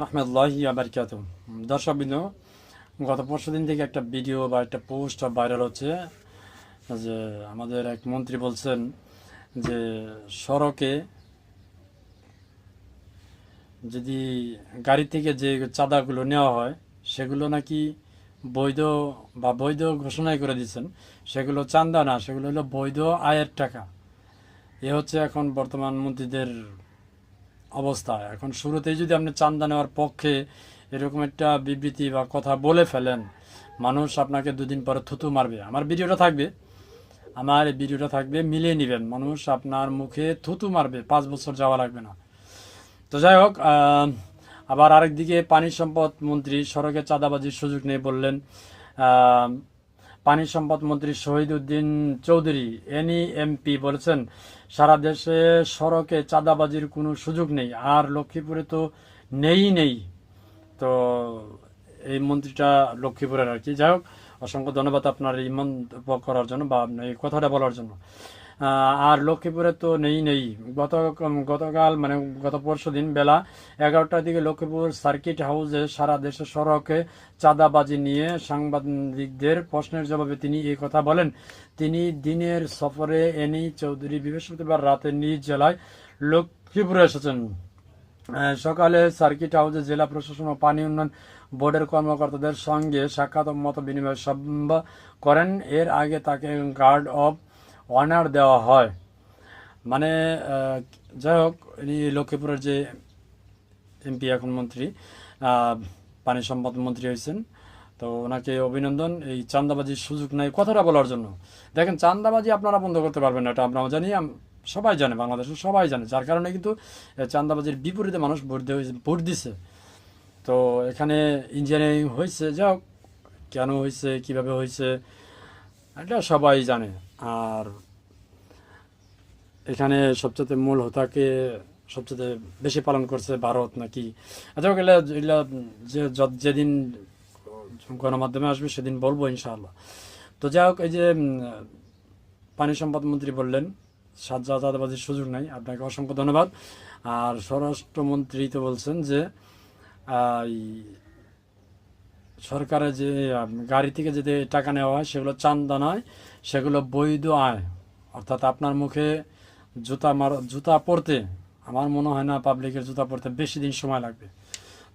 রহমতুল্লাহি ওয়া বারাকাতুহু। দর্শকবৃন্দ, গত পরশুদিন থেকে একটা ভিডিও বা একটা পোস্ট ভাইরাল হচ্ছে যে আমাদের এক মন্ত্রী বলছেন যে সড়কে যদি গাড়ি থেকে যে চাঁদাগুলো নেওয়া হয় সেগুলো নাকি বৈধ বৈধ ঘোষণাই করে দিচ্ছেন। সেগুলো চাঁদা না, সেগুলো হলো বৈধ আয়ের টাকা। এ হচ্ছে এখন বর্তমান মন্ত্রীদের অবস্থা। এখন শুরুতেই যদি আপনি চাঁদা নেওয়ার পক্ষে এরকম একটা বিবৃতি বা কথা বলে ফেলেন, মানুষ আপনাকে দুদিন পরে থুতু মারবে। আমার ভিডিওটা থাকবে, মিলিয়ে নেবেন। মানুষ আপনার মুখে থুতু মারবে, 5 বছর যাওয়া লাগবে না। তো যাই হোক, আবার আরেকদিকে পানি সম্পদ মন্ত্রী সড়কে চাঁদাবাজির সুযোগ নেই বললেন। আহ, পানি সম্পদ মন্ত্রী শহীদ উদ্দিন চৌধুরী এনইএমপি বলেছেন, সারা দেশে সড়কে চাঁদাবাজির কোনো সুযোগ নেই, আর লক্ষ্মীপুরে তো নেই। তো এই মন্ত্রীটা লক্ষ্মীপুরের আর কি। যাই হোক, অসংখ্য ধন্যবাদ আপনার এই মন্তব্য করার জন্য বা এই কথাটা বলার জন্য। আর লক্ষ্মীপুরে তো নেই। গতকাল মানে গত পরশু দিন বেলা 11টার দিকে লক্ষ্মীপুর সার্কিট হাউসে সারা দেশের সড়কে চাঁদাবাজি নিয়ে সাংবাদিকদের প্রশ্নের জবাবে তিনি এই কথা বলেন। তিনি দিনের সফরে এনি চৌধুরী বৃহস্পতিবার রাতে নিজ জেলায় লক্ষ্মীপুরে এসেছেন। সকালে সার্কিট হাউসে জেলা প্রশাসন ও পানি উন্নয়ন বোর্ডের কর্মকর্তাদের সঙ্গে সাক্ষাৎ ও মত বিনিময় সভা করেন। এর আগে তাকে গার্ড অব অনার দেওয়া হয়। মানে যাই হোক, ইনি লক্ষ্মীপুরের যে এমপি, এখন মন্ত্রী, পানি সম্পদ মন্ত্রী হয়েছেন। তো ওনাকে অভিনন্দন এই চাঁদাবাজির সুযোগ নাই কথাটা বলার জন্য। দেখেন, চাঁদাবাজি আপনারা বন্ধ করতে পারবেন না, এটা আমরা জানি, সবাই জানে, বাংলাদেশের সবাই জানে। যার কারণে কিন্তু চাঁদাবাজির বিপরীতে মানুষ ভোট দিছে। তো এখানে ইঞ্জিনিয়ারিং হয়েছে, যাও কেন হয়েছে, কিভাবে হয়েছে, এটা সবাই জানে। আর এখানে সবচেয়ে মূল হোতাকে সবচেয়ে বেশি পালন করছে ভারত নাকি। আচ্ছা, এগুলা যেদিন গণমাধ্যমে আসবে সেদিন বলবো ইনশাআল্লাহ। তো যাই হোক, এই যে পানি সম্পদ মন্ত্রী বললেন চাঁদাবাজির সুযোগ নাই, আপনাকে অসংখ্য ধন্যবাদ। আর স্বরাষ্ট্রমন্ত্রী তো বলছেন যে এই সরকারের যে গাড়ি থেকে যে টাকা নেওয়া হয় সেগুলো চাঁদা নয়, সেগুলো বৈধ আয়। অর্থাৎ আপনার মুখে জুতা পরতে আমার মনে হয় না পাবলিকের জুতা পরতে বেশি দিন সময় লাগবে।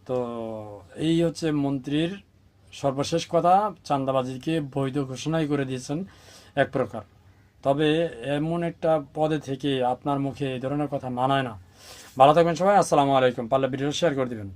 তো এই হচ্ছে মন্ত্রীর সর্বশেষ কথা। চাঁদাবাজিকে বৈধ ঘোষণাই করে দিয়েছেন এক প্রকার। তবে এমন একটা পদে থেকে আপনার মুখে এই ধরনের কথা মানায় না। ভালো থাকবেন সবাই, আসসালামু আলাইকুম। পারলে ভিডিও শেয়ার করে দিবেন।